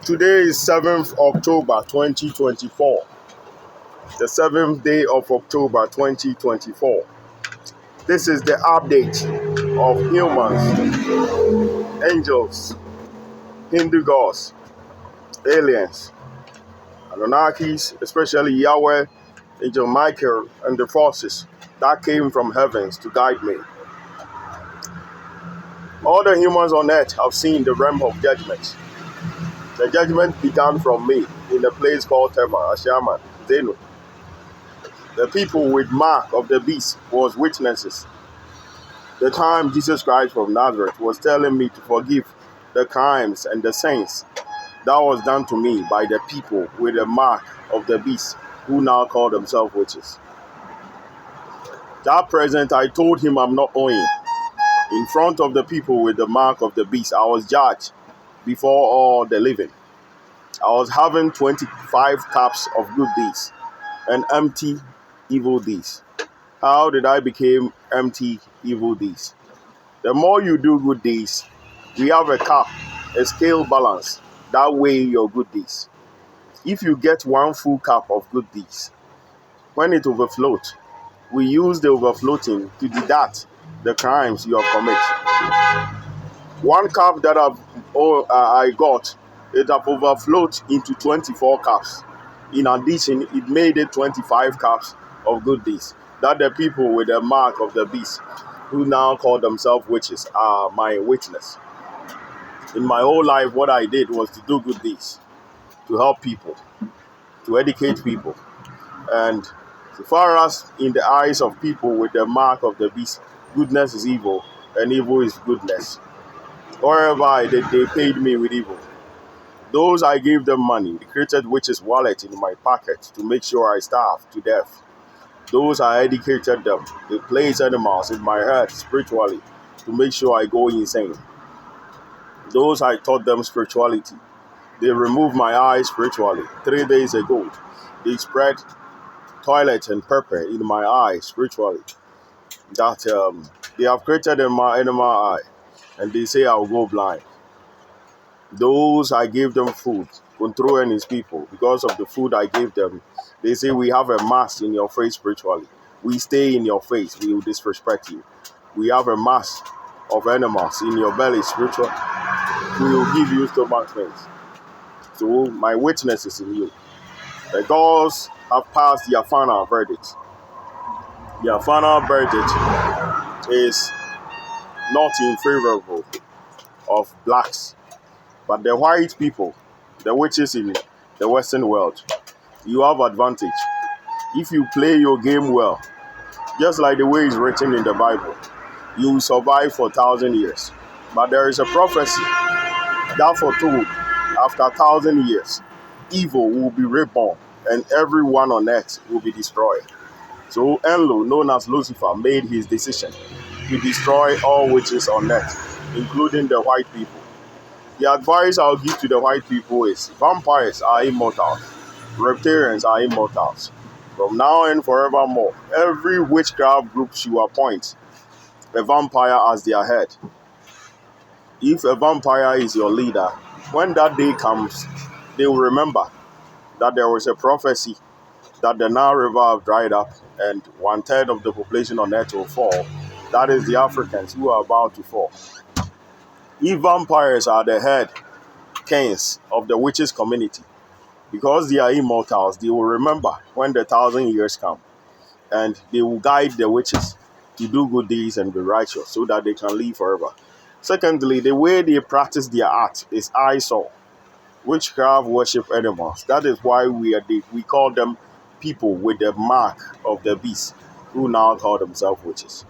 Today is 7th October 2024, the 7th day of October 2024. This is the update of humans, angels, Hindu gods, aliens, Anunnakis, especially Yahweh, Angel Michael, and the forces that came from heavens to guide me. All the humans on earth have seen the realm of judgment. The judgment began from me in a place called Tema, Ashaman, Zenu. The people with mark of the beast was witnesses. The time Jesus Christ from Nazareth was telling me to forgive the crimes and the sins that was done to me by the people with the mark of the beast who now call themselves witches. That present, I told him I'm not owing. In front of the people with the mark of the beast, I was judged before all the living. I was having 25 cups of good deeds and empty evil deeds. How did I become empty evil deeds? The more you do good deeds, we have a cup, a scale balance that weigh your good deeds. If you get one full cup of good deeds, when it overflows, we use the overflowing to deduct the crimes you have committed. One cup that I got, it have overflowed into 24 cups. In addition, it made it 25 cups of good deeds that the people with the mark of the beast, who now call themselves witches, are my witness. In my whole life, what I did was to do good deeds, to help people, to educate people. And so far as in the eyes of people with the mark of the beast, goodness is evil and evil is goodness. Wherever I did, they paid me with evil. Those I gave them money, they created witches' wallet in my pocket to make sure I starve to death. Those I educated them, they placed animals in my head spiritually to make sure I go insane. Those I taught them spirituality, they removed my eyes spiritually. 3 days ago, they spread toilet and pepper in my eyes spiritually. That they have created in my animal eye, and they say I'll go blind. Those I gave them food, control and his people, because of the food I gave them, they say we have a mask in your face spiritually. We stay in your face, we will disrespect you. We have a mask of animals in your belly spiritual. We will give you stomach pains. So my witness is in you. The gods have passed their final verdict. Their final verdict is not in favor of blacks, but the white people, the witches in the Western world, you have advantage. If you play your game well, just like the way it's written in the Bible, you will survive for 1,000 years. But there is a prophecy that foretold after 1,000 years, evil will be reborn and everyone on earth will be destroyed. So Enlil, known as Lucifer, made his decision to destroy all witches on earth, including the white people. The advice I'll give to the white people is vampires are immortals, reptilians are immortals. From now and forevermore, every witchcraft group should appoint a vampire as their head. If a vampire is your leader, when that day comes, they will remember that there was a prophecy that the Nile River have dried up and 1/3 of the population on earth will fall. That is the Africans who are about to fall. If vampires are the head kings of the witches community, because they are immortals, they will remember when the 1,000 years come, and they will guide the witches to do good deeds and be righteous so that they can live forever. Secondly, the way they practice their art is eyesore. Witchcraft worship animals. That is why we call them people with the mark of the beast, who now call themselves witches.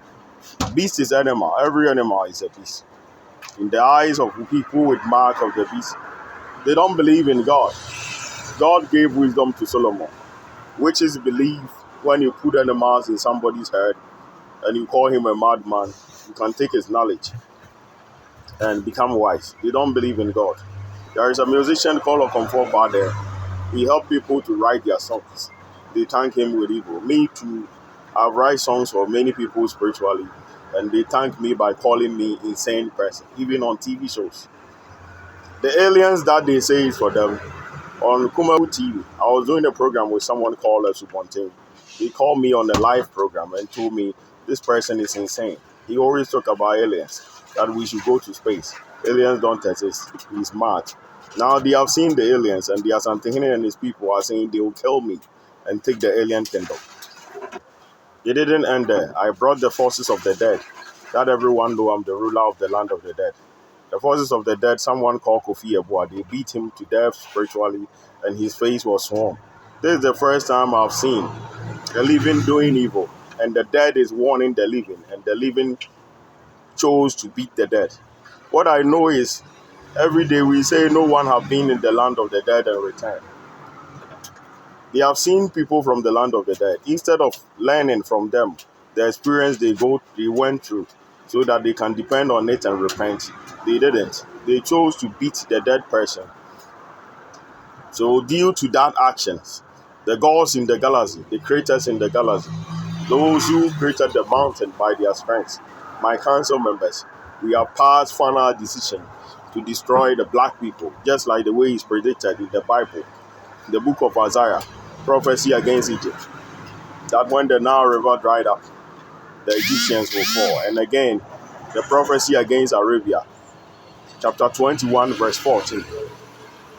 Beast is animal. Every animal is a beast. In the eyes of people with mark of the beast, they don't believe in God. God gave wisdom to Solomon. Witches believe when you put animals in somebody's head and you call him a madman, you can take his knowledge and become wise. They don't believe in God. There is a musician called Okomfo Bade. He helped people to write their songs. They thank him with evil. Me too, I write songs for many people spiritually, and they thank me by calling me insane person, even on TV shows. The aliens that they say is for them. On Kumaru TV, I was doing a program with someone called Suponte. He called me on the live program and told me this person is insane. He always talk about aliens, that we should go to space. Aliens don't exist. He's mad. Now they have seen the aliens, and the Asantehene and his people are saying they will kill me and take the alien kingdom. It didn't end there. I brought the forces of the dead. That everyone know I'm the ruler of the land of the dead. The forces of the dead, someone called Kofi Ebua, they beat him to death spiritually, and his face was sworn. This is the first time I've seen the living doing evil, and the dead is warning the living, and the living chose to beat the dead. What I know is, every day we say no one have been in the land of the dead and returned. They have seen people from the land of the dead. Instead of learning from them, the experience they went through, so that they can depend on it and repent, they didn't. They chose to beat the dead person. So due to that actions, the gods in the galaxy, the creators in the galaxy, those who created the mountain by their strength, my council members, we have passed final decision to destroy the black people, just like the way it's predicted in the Bible, the book of Isaiah, prophecy against Egypt, that when the Nile River dried up, the Egyptians will fall. And again, the prophecy against Arabia, chapter 21, verse 14.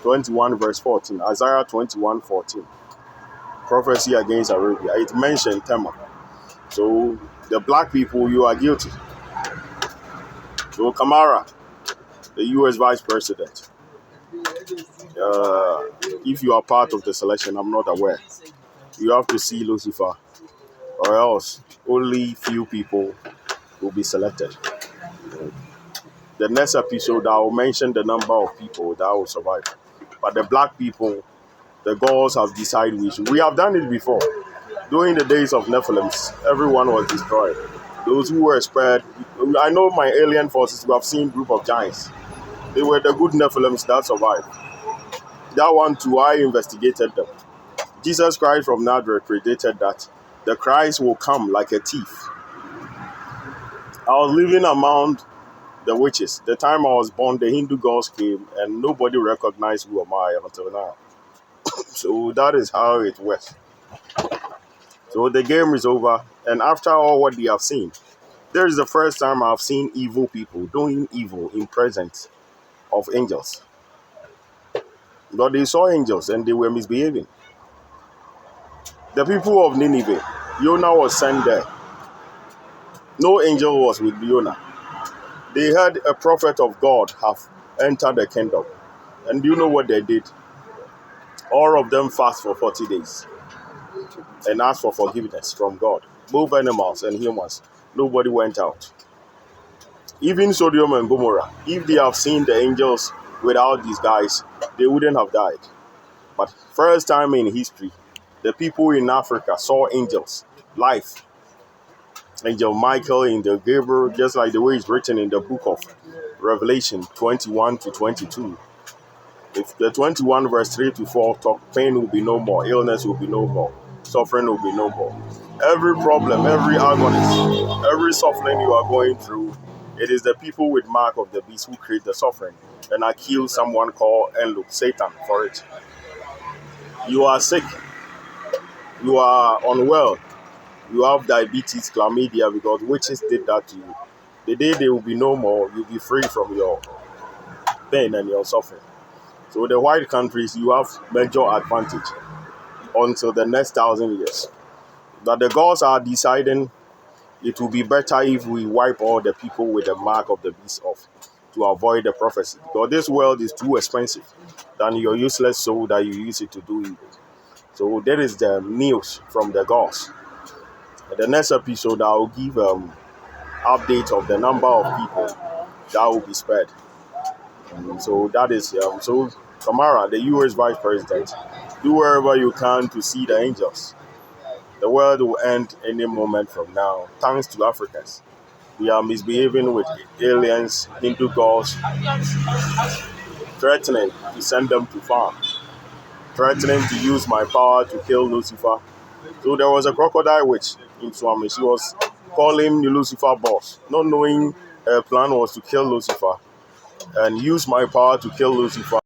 21, verse 14. Isaiah 21, 14. Prophecy against Arabia. It mentioned Tema. So, the black people, you are guilty. So, Kamara, the U.S. Vice President, if you are part of the selection, I'm not aware. You have to see Lucifer, or else only few people will be selected. The next episode, I will mention the number of people that will survive. But the black people, the gods have decided we have done it before. During the days of Nephilim, everyone was destroyed. Those who were spared, I know my alien forces who have seen group of giants. They were the good Nephilims that survived. That one too, I investigated them. Jesus Christ from Nazareth predicted that the Christ will come like a thief. I was living among the witches. The time I was born, the Hindu gods came and nobody recognized who am I until now. So that is how it works. So the game is over, and after all what they have seen, there is the first time I've seen evil people doing evil in presence of angels. But they saw angels and they were misbehaving. The people of Nineveh, Jonah was sent there. No angel was with Jonah. They heard a prophet of God have entered the kingdom. And do you know what they did? All of them fast for 40 days and asked for forgiveness from God. Both animals and humans. Nobody went out. Even Sodom and Gomorrah, if they have seen the angels without these guys, they wouldn't have died. But first time in history, the people in Africa saw angels live. Angel Michael, Angel Gabriel, just like the way it's written in the book of Revelation 21 to 22. If the 21 verse 3 to 4 talk, pain will be no more, illness will be no more, suffering will be no more. Every problem, every agony, every suffering you are going through, it is the people with mark of the beast who create the suffering and accuse someone called Enlil, Satan, for it. You are sick, you are unwell, you have diabetes, chlamydia, because witches did that to you. The day they will be no more, you'll be free from your pain and your suffering. So the white countries, you have major advantage until the next 1,000 years. But the gods are deciding it will be better if we wipe all the people with the mark of the beast off to avoid the prophecy. Because this world is too expensive than your useless soul that you use it to do evil. So that is the news from the gods. In the next episode, I will give update of the number of people that will be spared. So that is so Kamara, the U.S. Vice President, do wherever you can to see the angels. The world will end any moment from now, thanks to Africans. We are misbehaving with aliens, Hindu gods, threatening to send them to farm, threatening to use my power to kill Lucifer. So there was a crocodile witch in Swami. She was calling Lucifer boss, not knowing her plan was to kill Lucifer and use my power to kill Lucifer.